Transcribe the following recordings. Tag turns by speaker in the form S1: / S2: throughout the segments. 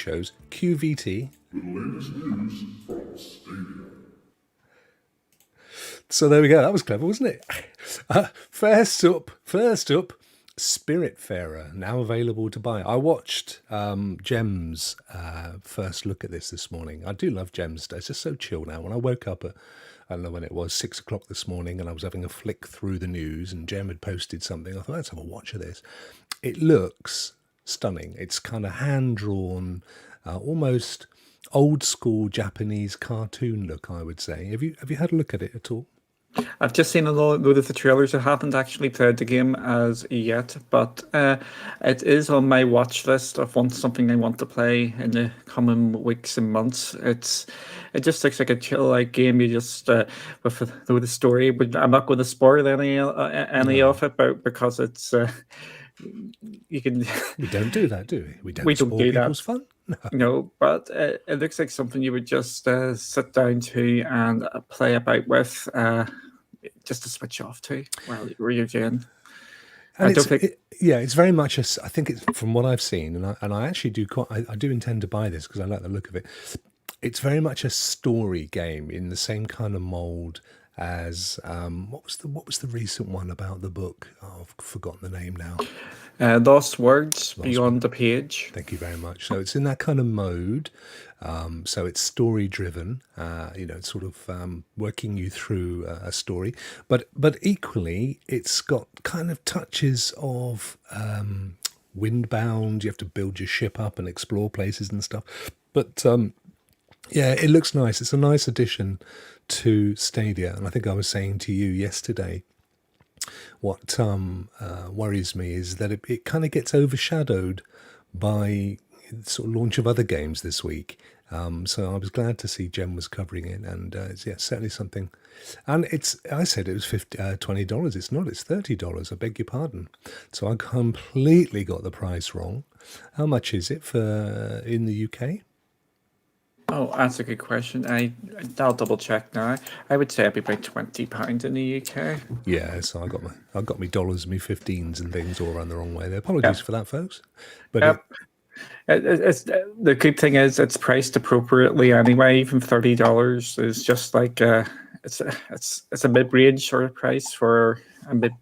S1: shows QVT.
S2: With the latest news from Stadia.
S1: So there we go. That was clever, wasn't it? First up, Spiritfarer, now available to buy. I watched Gem's first look at this morning. I do love Gem's. It's just so chill now. When I woke up at, I don't know when it was, 6 o'clock this morning, and I was having a flick through the news, and Gem had posted something. I thought, let's have a watch of this. It looks stunning. It's kind of hand-drawn, almost old-school Japanese cartoon look, I would say. Have you had a look at it at all?
S3: I've just seen a load of the trailers. I haven't actually played the game as yet, but it is on my watch list of something I want to play in the coming weeks and months. It just looks like a chill-like game. You just with the story, but I'm not going to spoil any of it, because it's you can.
S1: We don't do that, do we? We don't
S3: do
S1: people's
S3: that.
S1: fun.
S3: No, but it looks like something you would just sit down to and play about with, just to switch off to while you're doing.
S1: And it's very much I think it's, from what I've seen, and I actually do I do intend to buy this because I like the look of it. It's very much a story game in the same kind of mold as what was the recent one about the book? Oh, I've forgotten the name now.
S3: Lost Words Beyond the Page.
S1: Thank you very much. So it's in that kind of mode. So it's story driven. It's sort of working you through a story, but equally it's got kind of touches of Windbound. You have to build your ship up and explore places and stuff. But yeah, it looks nice. It's a nice addition to Stadia, and I think I was saying to you yesterday, what worries me is that it kind of gets overshadowed by the sort of launch of other games this week. So I was glad to see Gem was covering it, and it's certainly something. And I said it was $20. It's not. It's $30. I beg your pardon. So I completely got the price wrong. How much is it for in the UK?
S3: Oh, that's a good question. I'll double check now. I would say it'd be about £20 in the UK.
S1: Yeah, so I got me dollars, me 15s and things all around the wrong way there. Apologies for that, folks. But
S3: it's the good thing is it's priced appropriately anyway. Even $30 is just like it's a mid-range sort of price for a mid.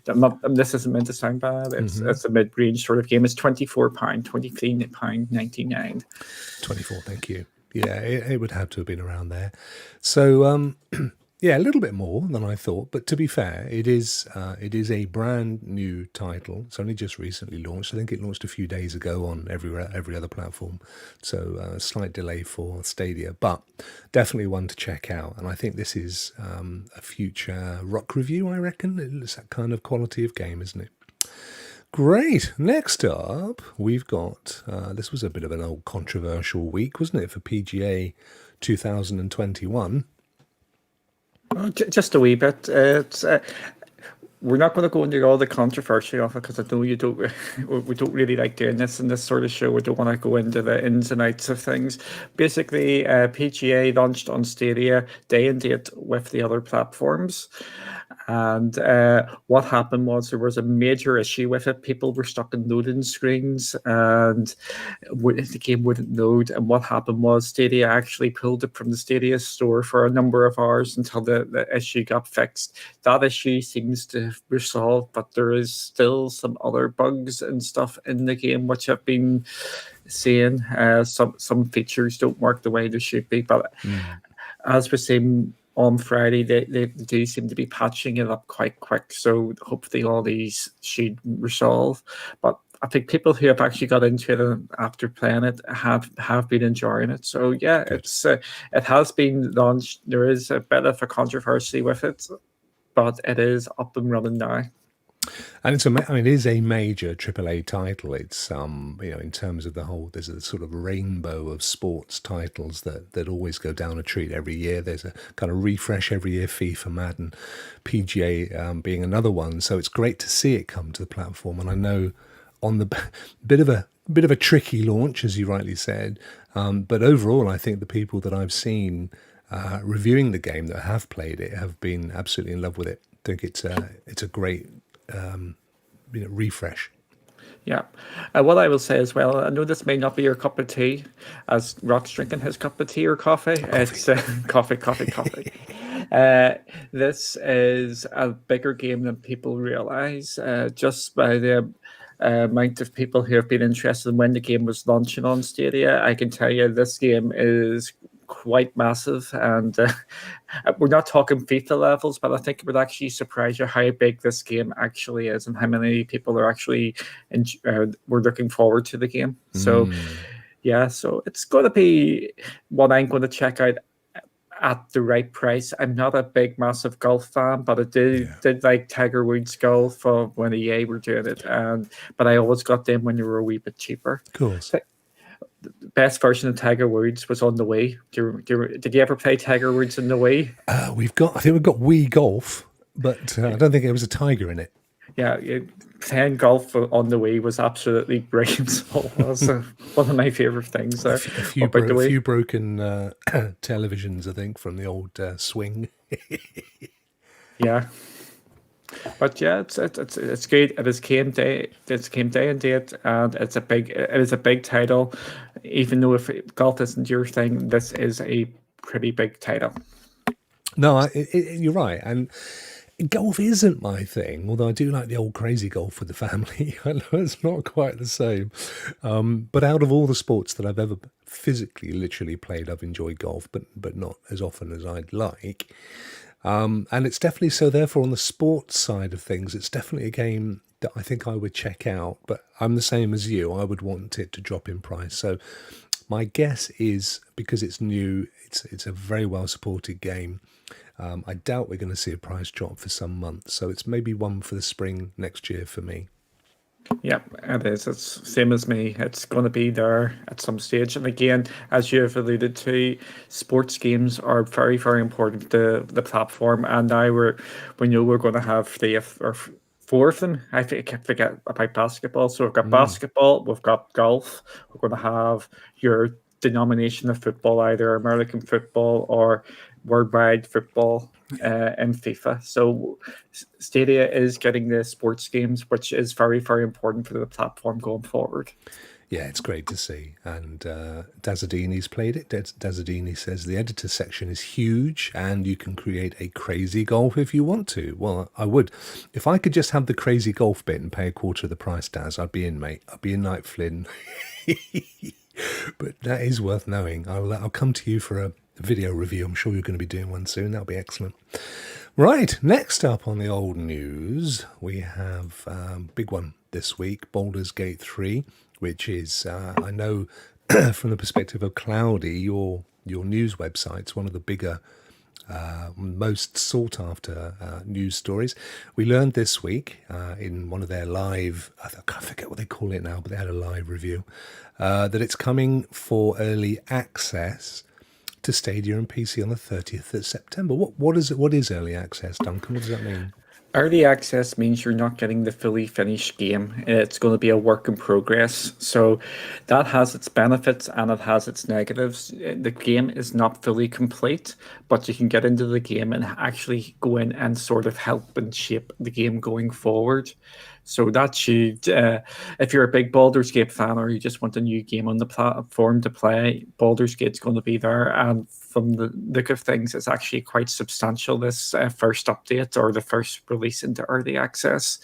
S3: This isn't meant to sound bad. It's a mid-range sort of game. It's £24, £23.99.
S1: 24, thank you. Yeah, it would have to have been around there. So, yeah, a little bit more than I thought. But to be fair, it is a brand new title. It's only just recently launched. I think it launched a few days ago on every other platform. So a slight delay for Stadia, but definitely one to check out. And I think this is a future Rokk review, I reckon. It's that kind of quality of game, isn't it? Great. Next up, we've got, this was a bit of an old controversial week, wasn't it, for PGA 2021?
S3: Just a wee bit. We're not going to go into all the controversy of it because I know we don't really like doing this in this sort of show. We don't want to go into the ins and outs of things. Basically, PGA launched on Stadia day and date with the other platforms. And what happened was there was a major issue with it. People were stuck in loading screens and the game wouldn't load. And what happened was Stadia actually pulled it from the Stadia store for a number of hours until the issue got fixed. That issue seems to have resolved, but there is still some other bugs and stuff in the game which have been seeing. Some features don't work the way they should be. But as we're seeing on Friday, they do seem to be patching it up quite quick. So hopefully all these should resolve. But I think people who have actually got into it after playing it have been enjoying it. So yeah, it has been launched. There is a bit of a controversy with it, but it is up and running now.
S1: And it is a major AAA title. It's in terms of the whole, there's a sort of rainbow of sports titles that always go down a treat every year. There's a kind of refresh every year, FIFA, Madden, PGA being another one. So it's great to see it come to the platform. And I know on the bit of a tricky launch, as you rightly said, but overall, I think the people that I've seen reviewing the game that have played it have been absolutely in love with it. I think it's a great refresh.
S3: Yeah. What I will say as well, I know this may not be your cup of tea, as Rock's drinking his cup of tea or coffee.
S1: Coffee.
S3: It's coffee, coffee, coffee. Uh, this is a bigger game than people realize, just by the amount of people who have been interested in when the game was launching on Stadia. I can tell you this game is quite massive, and we're not talking FIFA levels, but I think it would actually surprise you how big this game actually is and how many people are actually we're looking forward to the game. So yeah, so it's going to be what I'm going to check out at the right price. I'm not a big, massive golf fan, but I did like Tiger Woods golf from when EA were doing it, and but I always got them when they were a wee bit cheaper.
S1: Of course.
S3: The best version of Tiger Woods was on the Wii. Did you ever play Tiger Woods in the Wii?
S1: I think we've got Wii Golf, but I don't think there was a tiger in it.
S3: Yeah, playing golf on the Wii was absolutely brilliant. So it was one of my favorite things there.
S1: A few broken televisions, I think, from the old swing.
S3: Yeah. But yeah, it's great. It is game day. It's game day and date, and it is a big title. Even though if golf isn't your thing, this is a pretty big title.
S1: No, you're right, and golf isn't my thing. Although I do like the old crazy golf with the family. I know it's not quite the same, but out of all the sports that I've ever physically, literally played, I've enjoyed golf, but not as often as I'd like. And it's definitely so. Therefore, on the sports side of things, it's definitely a game that I think I would check out. But I'm the same as you. I would want it to drop in price. So my guess is, because it's new, it's a very well supported game. I doubt we're going to see a price drop for some months. So it's maybe one for the spring next year for me.
S3: Yeah, it is. It's same as me. It's going to be there at some stage. And again, as you have alluded to, sports games are very, very important to the platform. And now we know we're going to have three or four of them. I forget about basketball. So we've got basketball, we've got golf. We're going to have your denomination of football, either American football or worldwide football in FIFA. So Stadia is getting the sports games, which is very, very important for the platform going forward.
S1: Yeah, it's great to see. And Dazzadini's played it. Dazzadini says the editor section is huge and you can create a crazy golf if you want to. Well, I would. If I could just have the crazy golf bit and pay a quarter of the price, Daz, I'd be in, mate. I'd be in Night Flynn. But that is worth knowing. I'll come to you for a video review. I'm sure you're going to be doing one soon. That'll be excellent. Right, next up on the old news, we have big one this week, Baldur's Gate 3, which is, I know from the perspective of Cloudy, your news website's one of the bigger, most sought after news stories. We learned this week in one of their live, I forget what they call it now, but they had a live review, that it's coming for early access to Stadia and PC on the 30th of September. What is early access, Duncan? What does that mean?
S3: Early access means you're not getting the fully finished game. It's going to be a work in progress. So that has its benefits and it has its negatives. The game is not fully complete, but you can get into the game and actually go in and sort of help and shape the game going forward. So that should, if you're a big Baldur's Gate fan or you just want a new game on the platform to play, Baldur's Gate's going to be there. And from the look of things, it's actually quite substantial, this first update or the first release into early access.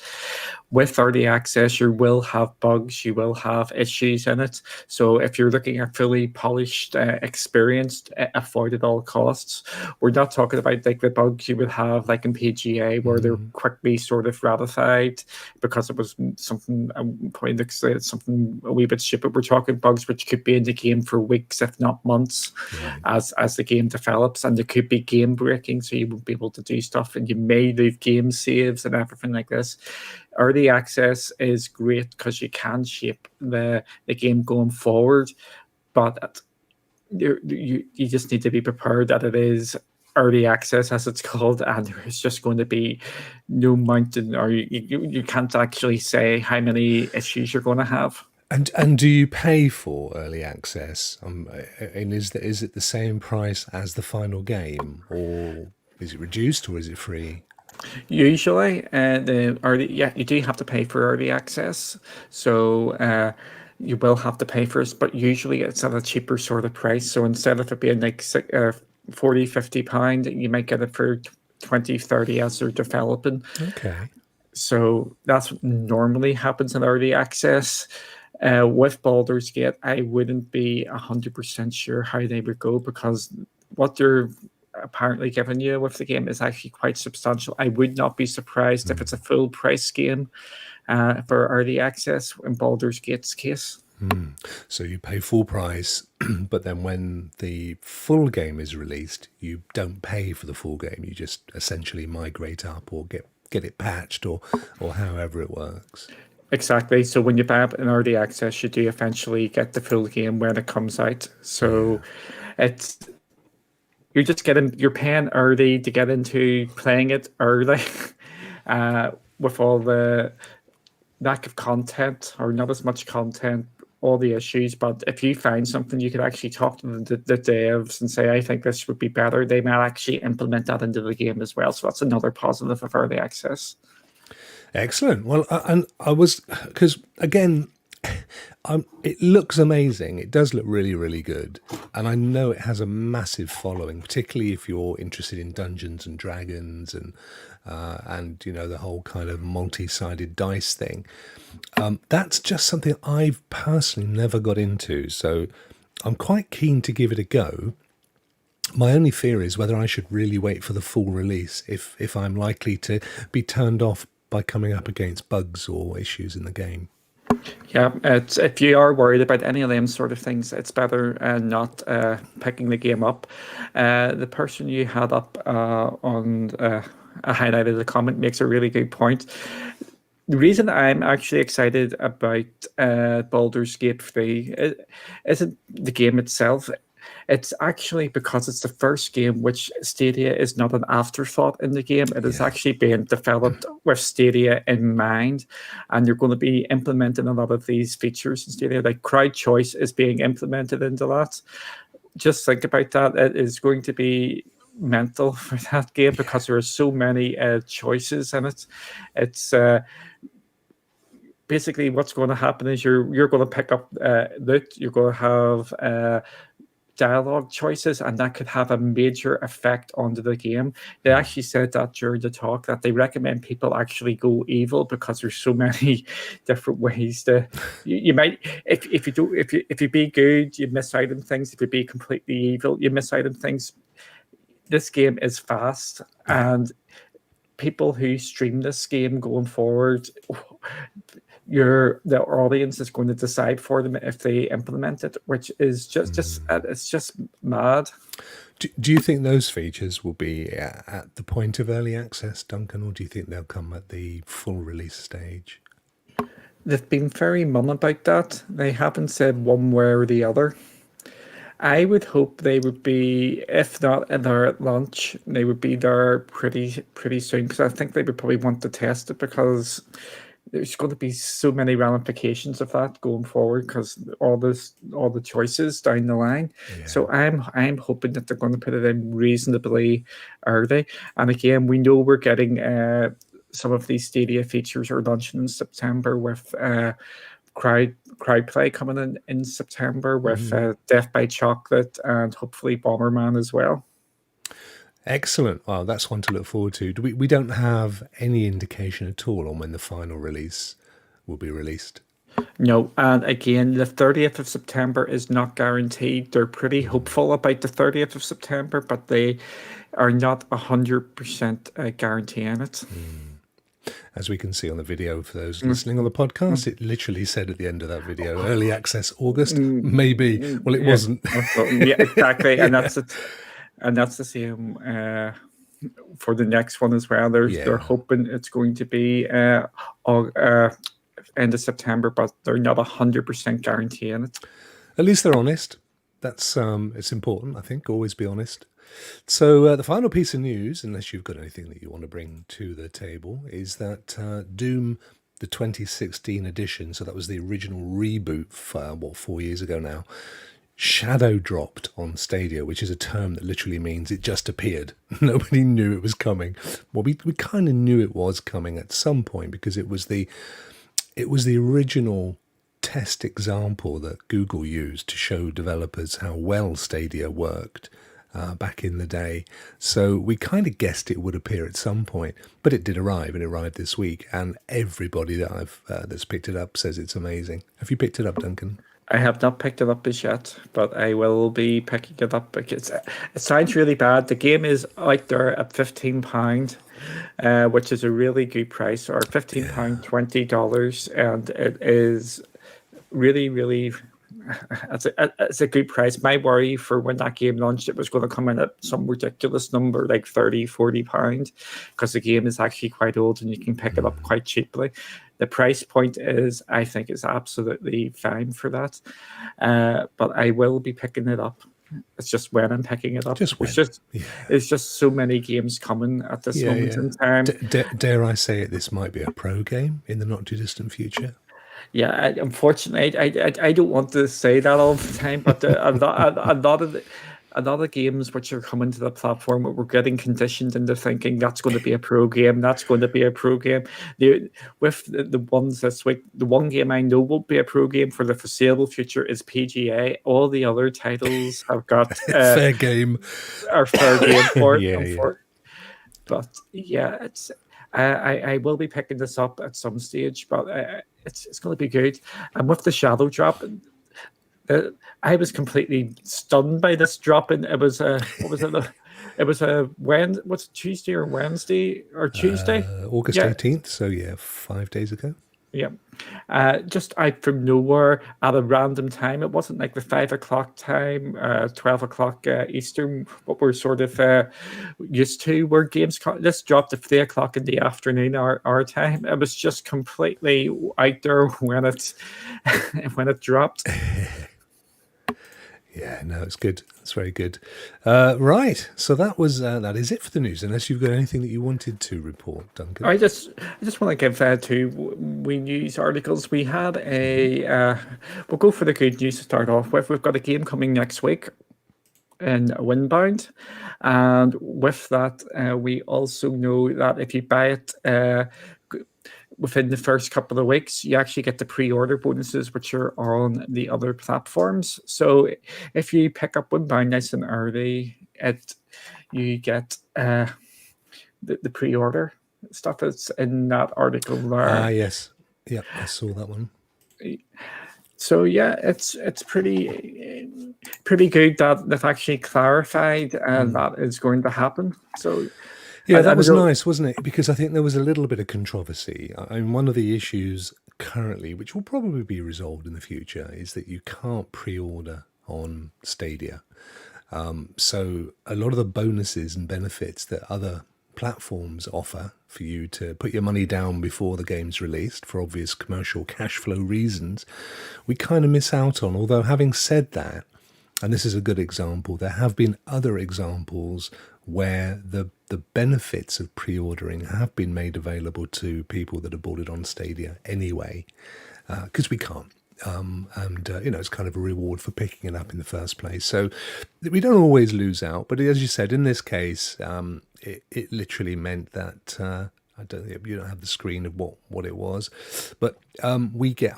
S3: With early access, you will have bugs, you will have issues in it. So if you're looking at fully polished, experienced, avoid at all costs, we're not talking about like the bugs you would have like in PGA where they're quickly sort of ratified because it was something, probably looks like something a wee bit stupid. We're talking bugs which could be in the game for weeks, if not months, as the game develops, and there could be game breaking, so you won't be able to do stuff and you may leave game saves and everything like this. Early access is great because you can shape the game going forward, but you just need to be prepared that it is early access, as it's called, and there's just going to be no mountain, or you can't actually say how many issues you're going to have.
S1: And do you pay for early access? And is it the same price as the final game, or is it reduced, or is it free?
S3: Usually, the early, yeah, you do have to pay for early access, so you will have to pay for it, but usually it's at a cheaper sort of price. So instead of it being like 40, £50, you might get it for 20, 30 as they're developing.
S1: Okay.
S3: So that's what normally happens in early access. With Baldur's Gate, I wouldn't be 100% sure how they would go because what they're apparently giving you with the game is actually quite substantial. I would not be surprised if it's a full price game for early access in Baldur's Gate's case.
S1: So you pay full price, but then when the full game is released, you don't pay for the full game. You just essentially migrate up or get it patched or however it works.
S3: Exactly. So when you buy up in early access, you do eventually get the full game when it comes out. So it's you're paying early to get into playing it early, with all the lack of content or not as much content, all the issues. But if you find something, you could actually talk to the devs and say, I think this would be better. They might actually implement that into the game as well. So that's another positive of early access.
S1: Excellent. Well, and I was, because again, it looks amazing. It does look really, really good. And I know it has a massive following, particularly if you're interested in Dungeons and Dragons and you know, the whole kind of multi-sided dice thing. That's just something I've personally never got into. So I'm quite keen to give it a go. My only fear is whether I should really wait for the full release if I'm likely to be turned off by coming up against bugs or issues in the game.
S3: Yeah, it's if you are worried about any of them sort of things, it's better not picking the game up. The person you had up on a highlighted the comment makes a really good point. The reason I'm actually excited about Baldur's Gate 3 isn't the game itself. It's actually because it's the first game which Stadia is not an afterthought in the game. It is actually being developed with Stadia in mind, and you're going to be implementing a lot of these features in Stadia. Like crowd choice is being implemented into that. Just think about that. It is going to be mental for that game because there are so many choices in it. It's basically what's going to happen is you're going to pick up loot. You're going to have dialogue choices, and that could have a major effect onto the game. They actually said that during the talk that they recommend people actually go evil because there's so many different ways to you might if you be good, you miss out on things. If you be completely evil, you miss out on things. This game is fast, and people who stream this game going forward, the audience is going to decide for them if they implement it, which is just it's just mad.
S1: Do you think those features will be at the point of early access, Duncan, or do you think they'll come at the full release stage?
S3: They've been very mum about that. They haven't said one way or the other. I would hope they would be, if not there at launch, they would be there pretty soon because I think they would probably want to test it because there's going to be so many ramifications of that going forward because all the choices down the line. So I'm hoping that they're going to put it in reasonably early. And again, we know we're getting some of these Stadia features are launching in September with crowd play coming in September with Death by Chocolate and hopefully Bomberman as well.
S1: Excellent. Well, that's one to look forward to. We don't have any indication at all on when the final release will be released.
S3: No, and again, the 30th of September is not guaranteed. They're pretty hopeful about the 30th of September, but they are not 100% guaranteeing it.
S1: As we can see on the video, for those listening on the podcast, it literally said at the end of that video, early access August, maybe. Well, it wasn't.
S3: Yeah, exactly. And that's it. And that's the same for the next one as well. They're hoping it's going to be end of September, but they're not 100% guaranteeing it.
S1: At least they're honest. That's it's important, I think. Always be honest. So the final piece of news, unless you've got anything that you want to bring to the table, is that Doom, the 2016 edition, so that was the original reboot, 4 years ago now, shadow dropped on Stadia, which is a term that literally means it just appeared. Nobody knew it was coming. Well, we kind of knew it was coming at some point because it was the original test example that Google used to show developers how well Stadia worked back in the day. So we kind of guessed it would appear at some point, but it did arrive, and it arrived this week. And everybody that that's picked it up says it's amazing. Have you picked it up, Duncan?
S3: I have not picked it up as yet, but I will be picking it up because it sounds really bad. The game is out there at £15, which is a really good price, or £15, $20, and it is really, really. It's a good price. My worry for when that game launched, it was going to come in at some ridiculous number, like £30-40, because the game is actually quite old and you can pick it up quite cheaply. The price point I think is absolutely fine for that. But I will be picking it up. It's just when I'm picking it up. It's just so many games coming at this moment in time.
S1: Dare I say it, this might be a pro game in the not too distant future.
S3: Yeah, unfortunately, I don't want to say that all the time, but a lot of games which are coming to the platform, we're getting conditioned into thinking that's going to be a pro game. That's going to be a pro game. With the ones this week, the one game I know will be a pro game for the foreseeable future is PGA. All the other titles have got
S1: fair game.
S3: Are fair game for it.
S1: Yeah.
S3: But yeah, it's. I will be picking this up at some stage, but it's going to be good. And with the shadow drop, I was completely stunned by this drop. And it was what was it? It was what's Tuesday or Wednesday or Tuesday?
S1: August 18th. So 5 days ago.
S3: Yeah. Just out from nowhere at a random time. It wasn't like the 5 o'clock time, 12 o'clock Eastern, what we're sort of used to, where games this dropped at 3 o'clock in the afternoon, our time. It was just completely out there when it dropped.
S1: Yeah, no, it's good. It's very good. Right, so that is it for the news. Unless you've got anything that you wanted to report, Duncan.
S3: I just want to give 2 wee news articles. We had we'll go for the good news to start off with. We've got a game coming next week in Windbound, and with that, we also know that if you buy it within the first couple of weeks, you actually get the pre-order bonuses, which are on the other platforms. So if you pick up Windbound nice and early, you get the pre-order stuff that's in that article there.
S1: Yes. Yeah, I saw that one.
S3: So yeah, it's pretty good that they've actually clarified that is going to happen. So
S1: yeah, that was nice, wasn't it? Because I think there was a little bit of controversy. I mean, one of the issues currently, which will probably be resolved in the future, is that you can't pre-order on Stadia. So a lot of the bonuses and benefits that other platforms offer for you to put your money down before the game's released for obvious commercial cash flow reasons, we kind of miss out on. Although having said that, and this is a good example, there have been other examples where the benefits of pre-ordering have been made available to people that have bought it on Stadia anyway, because we can't. It's kind of a reward for picking it up in the first place. So we don't always lose out. But as you said, in this case, it literally meant that you don't have the screen of what it was, but we get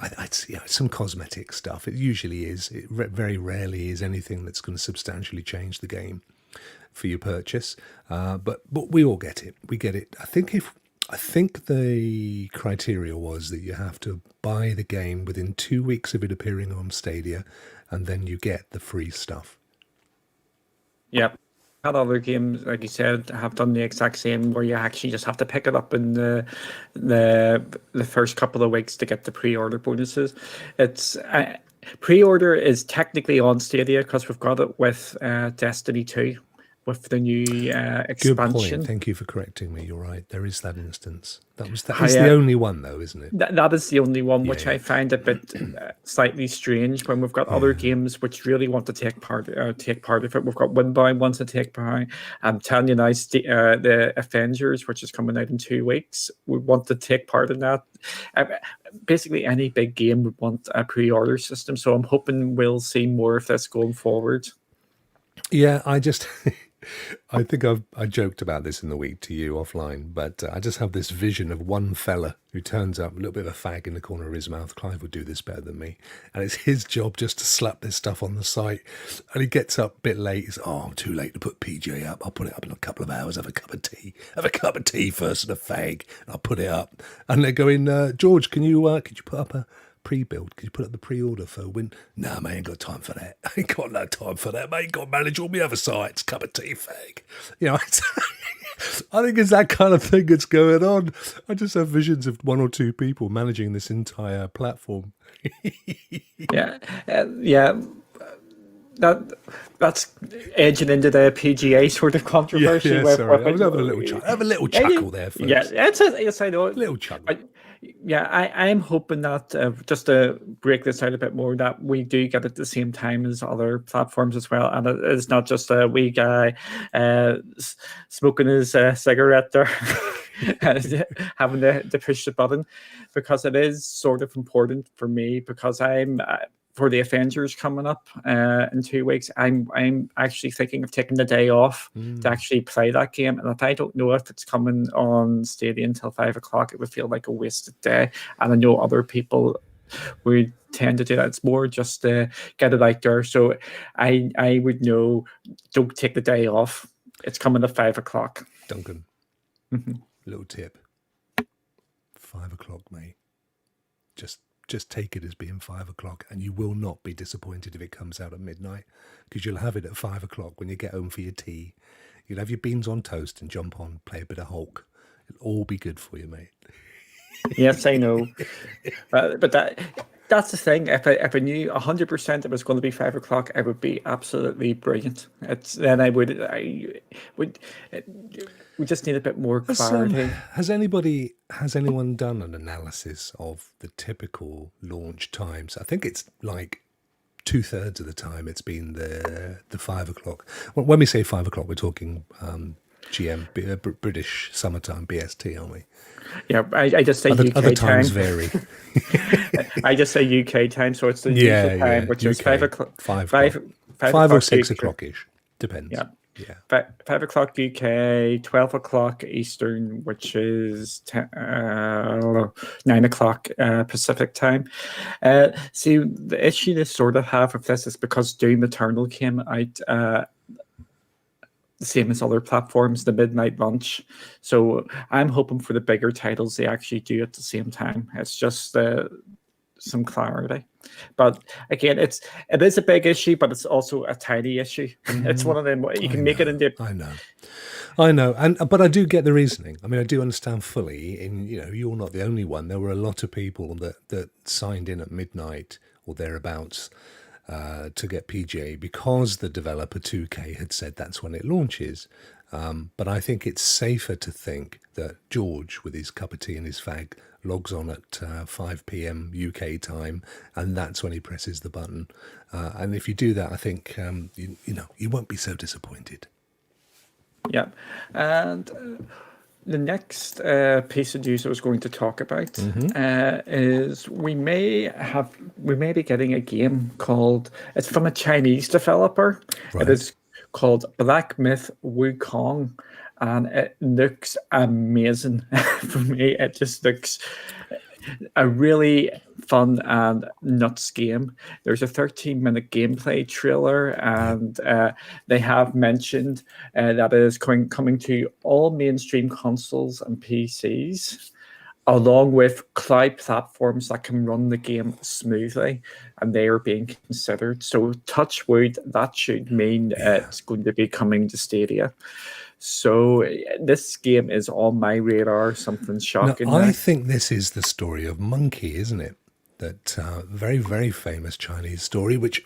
S1: some cosmetic stuff. It usually is. It very rarely is anything that's going to substantially change the game for your purchase. But we all get it. We get it. I think the criteria was that you have to buy the game within 2 weeks of it appearing on Stadia, and then you get the free stuff.
S3: Yep. Had other games, like you said, have done the exact same, where you actually just have to pick it up in the first couple of weeks to get the pre-order bonuses. It's pre-order is technically on Stadia because we've got it with Destiny 2. with the new
S1: Good point.
S3: expansion.
S1: Thank you for correcting me. You're right. There is that instance. That is the
S3: However,
S1: only one, though, isn't it?
S3: that is the only one which
S1: Yeah.
S3: I find a bit slightly strange when we've got other games which really want to take part of it. We've got Windbound wants to take part. I'm telling you now, the Avengers, which is coming out in 2 weeks, we want to take part in that. Basically, any big game would want a pre-order system, so I'm hoping we'll see more of this going forward.
S1: Yeah, I just, I think I joked about this in the week to you offline, but I just have this vision of one fella who turns up, a little bit of a fag in the corner of his mouth. Clive would do this better than me. And it's his job just to slap this stuff on the site. And he gets up a bit late. He's, oh, I'm too late to put PGA up. I'll put it up in a couple of hours, have a cup of tea. Have a cup of tea first and a fag. And I'll put it up. And they're going, George, could you put up a pre-build? Could you put up the pre-order for Win? No, mate, I ain't got time for that. I ain't got no time for that, mate. Got to manage all my other sites. Cup of tea, fag. You know, I think it's that kind of thing that's going on. I just have visions of 1 or 2 people managing this entire platform.
S3: Yeah. That's edging into the PGA sort of controversy.
S1: Yeah, sorry. I was having a little chuckle. Have a little chuckle there first.
S3: Yeah, yes, I know.
S1: A little chuckle.
S3: Yeah, I'm hoping that just to break this out a bit more, that we do get it at the same time as other platforms as well, and it's not just a wee guy smoking his cigarette there, having to push the button, because it is sort of important for me, because I'm for the Avengers coming up in 2 weeks. I'm actually thinking of taking the day off to actually play that game. And if I don't know if it's coming on Stadia until 5 o'clock, it would feel like a wasted day. And I know other people would tend to do that. It's more just to get it out there. So I would know, don't take the day off. It's coming at 5 o'clock.
S1: Duncan, little tip. 5 o'clock, mate. Just take it as being 5 o'clock, and you will not be disappointed if it comes out at midnight, because you'll have it at 5 o'clock when you get home for your tea. You'll have your beans on toast and jump on, play a bit of Hulk. It'll all be good for you, mate.
S3: Yes, I know. But that's the thing. If I knew 100% it was going to be 5 o'clock, I would be absolutely brilliant. We just need a bit more clarity.
S1: Has anyone done an analysis of the typical launch times? I think it's like 2/3 of the time it's been the 5 o'clock. Well, when we say 5 o'clock, we're talking British summertime, BST, aren't we?
S3: Yeah, I just say UK
S1: other times
S3: time.
S1: vary.
S3: I just say UK time, so it's the usual time, which is 5 o'clock.
S1: 5
S3: o'clock
S1: or 6
S3: UK.
S1: o'clock-ish. Depends.
S3: Yeah. 5 o'clock UK, 12 o'clock Eastern, which is 9 o'clock Pacific time. See, the issue they sort of have with this is because Doom Eternal came out the same as other platforms, the midnight launch. So I'm hoping for the bigger titles they actually do at the same time. It's just some clarity. But again, it is a big issue, but it's also a tiny issue. It's one of them you can make it into.
S1: I know, but I do get the reasoning. I mean, I do understand fully. You're not the only one. There were a lot of people that signed in at midnight or thereabouts to get PGA because the developer 2K had said that's when it launches. But I think it's safer to think that George, with his cup of tea and his fag, logs on at 5 p.m. UK time, and that's when he presses the button. And if you do that, I think you won't be so disappointed.
S3: Yeah, and the next piece of news I was going to talk about is we may be getting a game called. It's from a Chinese developer. Right. It is called Black Myth Wukong, and it looks amazing. For me, it just looks a really fun and nuts game. There's a 13-minute gameplay trailer, and they have mentioned that it is coming to all mainstream consoles and PCs, along with cloud platforms that can run the game smoothly, and they are being considered. So touch wood, that should mean it's going to be coming to Stadia. So this game is on my radar, something shocking.
S1: Now, I think this is the story of Monkey, isn't it? that very, very famous Chinese story, which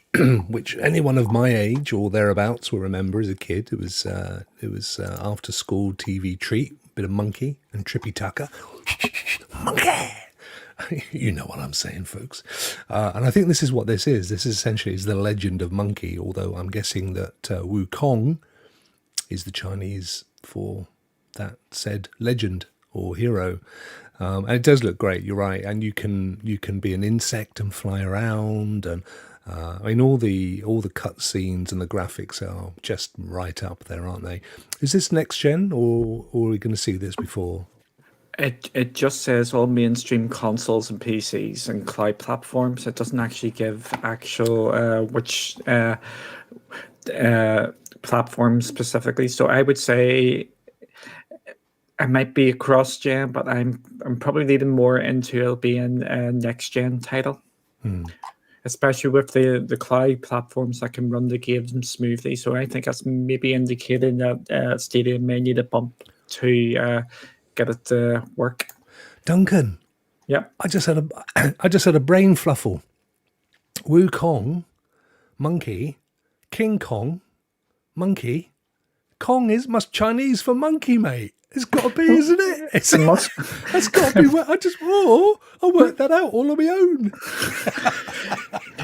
S1: which anyone of my age or thereabouts will remember as a kid. It was after school TV treat, bit of Monkey and Trippy Tucker. Monkey. You know what I'm saying, folks. And I think this is what this is. This is essentially is the legend of Monkey, although I'm guessing that Wukong is the Chinese for that said legend or hero. And it does look great, you're right. And you can be an insect and fly around, and I mean all the cutscenes and the graphics are just right up there, aren't they? Is this next gen, or are we going to see this before?
S3: It just says all mainstream consoles and PCs and cloud platforms. It doesn't actually give actual which platforms specifically. So I would say it might be a cross gen, but I'm probably leaning more into it'll be a next gen title. Especially with the cloud platforms that can run the games smoothly. So I think that's maybe indicating that Stadia may need a bump to get it to work.
S1: Duncan,
S3: Yeah.
S1: I just had a brain fluffle. Wukong, Monkey, King Kong, Monkey. Kong is must Chinese for monkey, mate. It's got to be, isn't it? It's got to be. I worked that out all on my own.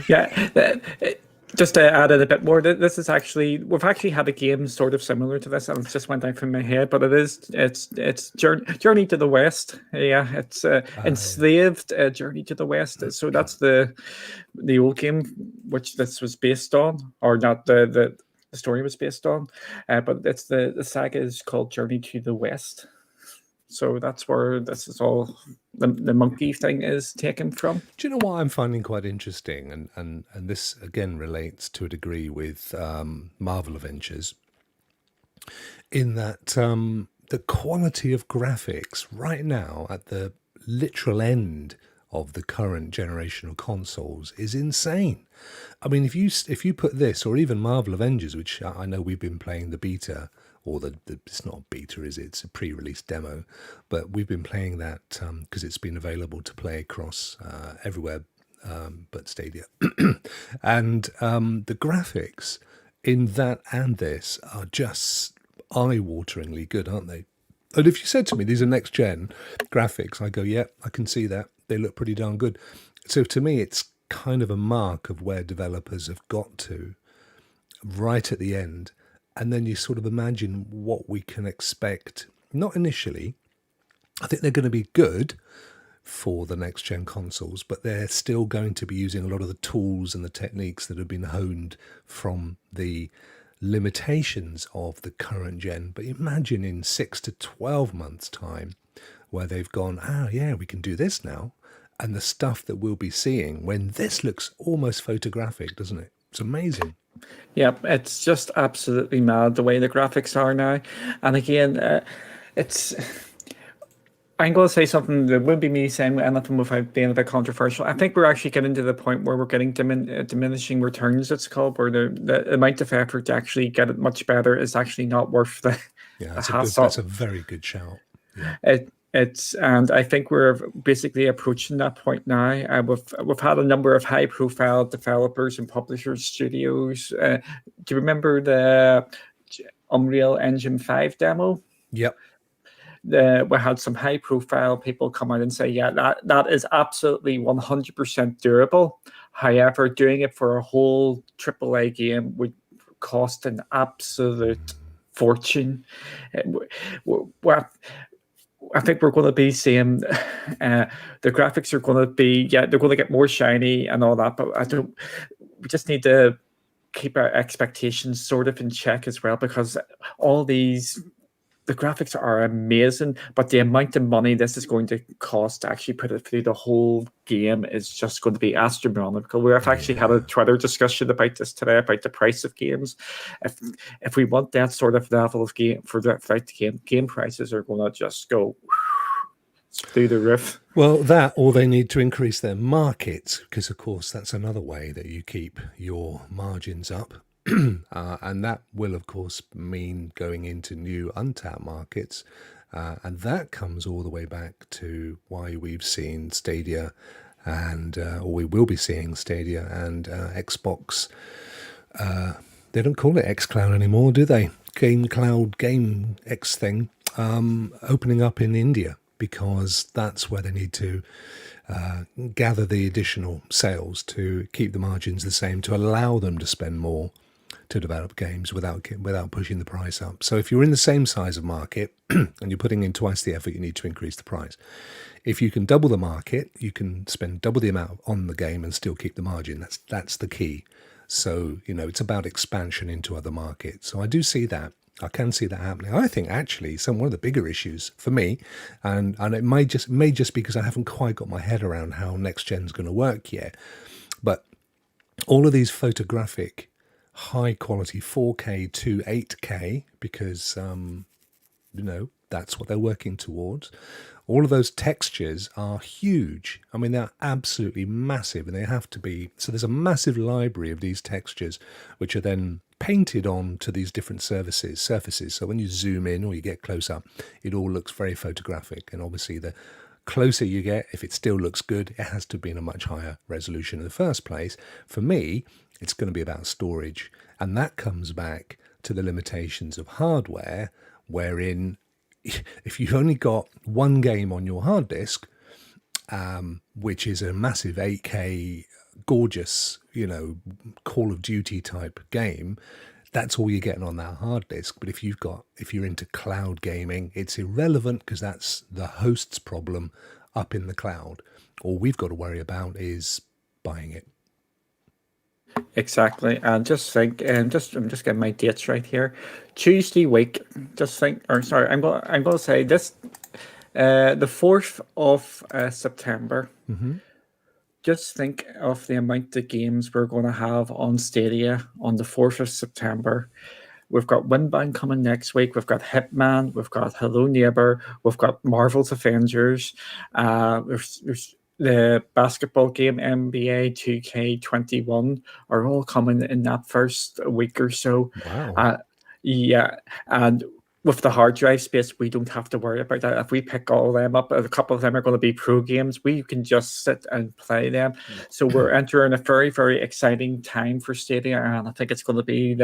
S3: Yeah. Just to add in a bit more, this is actually we've actually had a game sort of similar to this, and it just went out from my head. But it's Journey to the West. Yeah, it's Enslaved Journey to the West. So that's the old game which this was based on, or not the story was based on, but it's the saga is called Journey to the West. So that's where this is all the monkey thing is taken from.
S1: Do you know what I'm finding quite interesting, and this again relates to a degree with Marvel Adventures, in that the quality of graphics right now at the literal end of the current generation of consoles is insane. I mean, if you put this, or even Marvel Avengers, which I know we've been playing the beta, or it's not a beta, is it? It's a pre-release demo, but we've been playing that because it's been available to play across everywhere but Stadia. And the graphics in that and this are just eye-wateringly good, aren't they? And if you said to me, these are next-gen graphics, I go, yeah, I can see that. They look pretty darn good. So to me, it's kind of a mark of where developers have got to right at the end. And then you sort of imagine what we can expect. Not initially. I think they're going to be good for the next gen consoles, but they're still going to be using a lot of the tools and the techniques that have been honed from the limitations of the current gen. But imagine in 6 to 12 months time where they've gone, yeah, we can do this now. And the stuff that we'll be seeing when this looks almost photographic, doesn't it? It's amazing.
S3: Yeah, it's just absolutely mad the way the graphics are now. And again, it's. I'm going to say something that wouldn't be me saying anything without being a bit controversial. I think we're actually getting to the point where we're getting diminishing returns, it's called, where the amount of effort to actually get it much better is actually not worth the hassle.
S1: That's a very good shout. Yeah.
S3: And I think we're basically approaching that point now. We've had a number of high profile developers and publishers, studios. Do you remember the Unreal Engine 5 demo?
S1: Yep.
S3: We had some high profile people come out and say, yeah, that is absolutely 100% durable. However, doing it for a whole AAA game would cost an absolute fortune. I think we're going to be seeing the graphics are going to be, they're going to get more shiny and all that, but we just need to keep our expectations sort of in check as well, because the graphics are amazing, but the amount of money this is going to cost to actually put it through the whole game is just going to be astronomical. We've actually had a Twitter discussion about this today, about the price of games. If we want that sort of level of game for the game prices are going to just go through the roof.
S1: Well, that, or they need to increase their markets, because of course that's another way that you keep your margins up. And that will, of course, mean going into new untapped markets. And that comes all the way back to why we've seen Stadia and or we will be seeing Stadia and Xbox. They don't call it xCloud anymore, do they? Game Cloud Game X thing opening up in India, because that's where they need to gather the additional sales to keep the margins the same, to allow them to spend more to develop games without pushing the price up. So if you're in the same size of market and you're putting in twice the effort, you need to increase the price. If you can double the market, you can spend double the amount on the game and still keep the margin. That's the key. So, it's about expansion into other markets. So I do see that. I can see that happening. I think actually one of the bigger issues for me, and it may just be because I haven't quite got my head around how next gen's going to work yet, but all of these photographic high quality 4K to 8K, because that's what they're working towards. All of those textures are huge. I mean, they're absolutely massive, and they have to be. So there's a massive library of these textures, which are then painted on to these different surfaces. So when you zoom in or you get close up, it all looks very photographic. And obviously, the closer you get, if it still looks good, it has to be in a much higher resolution in the first place. For me, it's going to be about storage, and that comes back to the limitations of hardware, wherein if you've only got one game on your hard disk, which is a massive 8K, gorgeous, Call of Duty type game, that's all you're getting on that hard disk. But if you're into cloud gaming, it's irrelevant, because that's the host's problem up in the cloud. All we've got to worry about is buying it.
S3: Exactly, and just think, I'm just getting my dates right here. Tuesday week, just think, or sorry, I'm going to say this, the 4th of September. Just think of the amount of games we're going to have on Stadia on the 4th of September. We've got Windbound coming next week. We've got Hitman. We've got Hello Neighbor. We've got Marvel's Avengers. There's the basketball game NBA 2K-21 are all coming in that first week or so.
S1: Wow.
S3: Yeah, and with the hard drive space, we don't have to worry about that. If we pick all of them up, a couple of them are going to be pro games, we can just sit and play them. So we're entering a very, very exciting time for Stadia, and I think it's going to be,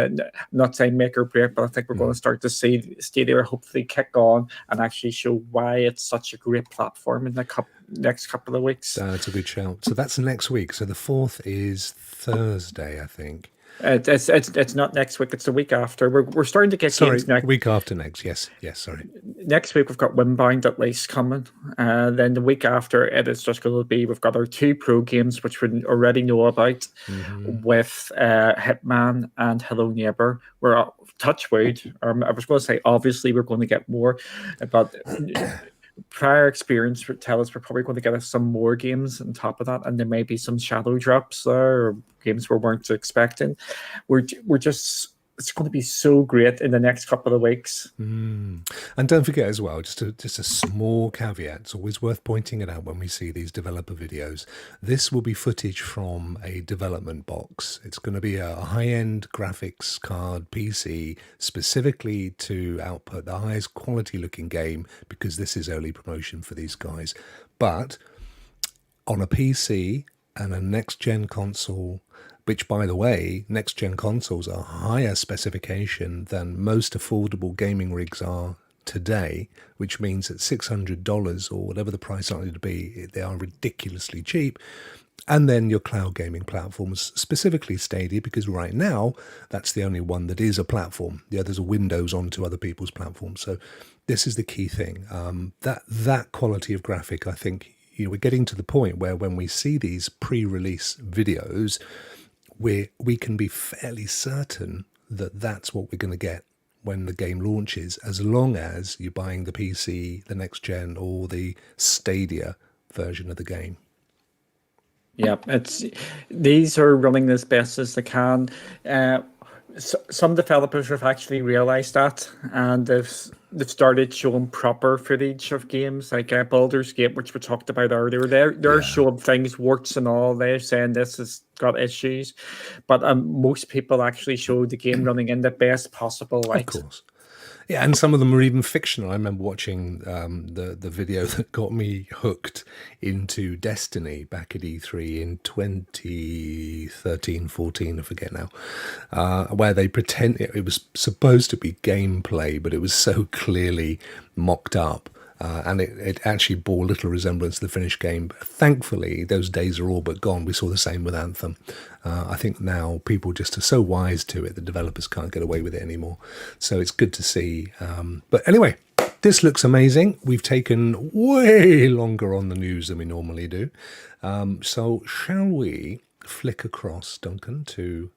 S3: not saying make or break, but I think we're going to start to see Stadia hopefully kick on and actually show why it's such a great platform in the next couple of weeks.
S1: That's a good shout. So that's next week. So the 4th is Thursday, I think.
S3: It's not next week. It's the week after. We're starting to get games next
S1: week after next. Yes. Sorry.
S3: Next week we've got Windbound at least coming. Then the week after it is just going to be, we've got our 2 pro games which we already know about, with Hitman and Hello Neighbor. We're touch wood. I was going to say obviously we're going to get more, but prior experience would tell us we're probably going to get some more games on top of that, and there may be some shadow drops there, or games we weren't expecting. We're just, it's going to be so great in the next couple of weeks.
S1: And don't forget as well, just a small caveat, it's always worth pointing it out when we see these developer videos. This will be footage from a development box. It's going to be a high-end graphics card PC specifically to output the highest quality looking game, because this is early promotion for these guys. But on a PC and a next-gen console, which, by the way, next-gen consoles are higher specification than most affordable gaming rigs are today, which means that $600 or whatever the price likely to be, they are ridiculously cheap. And then your cloud gaming platforms, specifically Stadia, because right now that's the only one that is a platform. The others are windows onto other people's platforms. So this is the key thing. That quality of graphic, I think, we're getting to the point where when we see these pre-release videos, we can be fairly certain that that's what we're going to get when the game launches, as long as you're buying the PC, the next gen, or the Stadia version of the game.
S3: Yeah, these are running as best as they can. Some developers have actually realized that, and they've started showing proper footage of games like Baldur's Gate, which we talked about earlier. They're showing things, warts and all. They're saying this has got issues, but most people actually show the game running in the best possible light.
S1: Of course. Yeah, and some of them are even fictional. I remember watching the video that got me hooked into Destiny back at E3 in 2013, 14, I forget now, where they pretend it was supposed to be gameplay, but it was so clearly mocked up. And it actually bore little resemblance to the finished game. But thankfully, those days are all but gone. We saw the same with Anthem. I think now people just are so wise to it, the developers can't get away with it anymore. So it's good to see. But anyway, this looks amazing. We've taken way longer on the news than we normally do. So shall we flick across, Duncan, to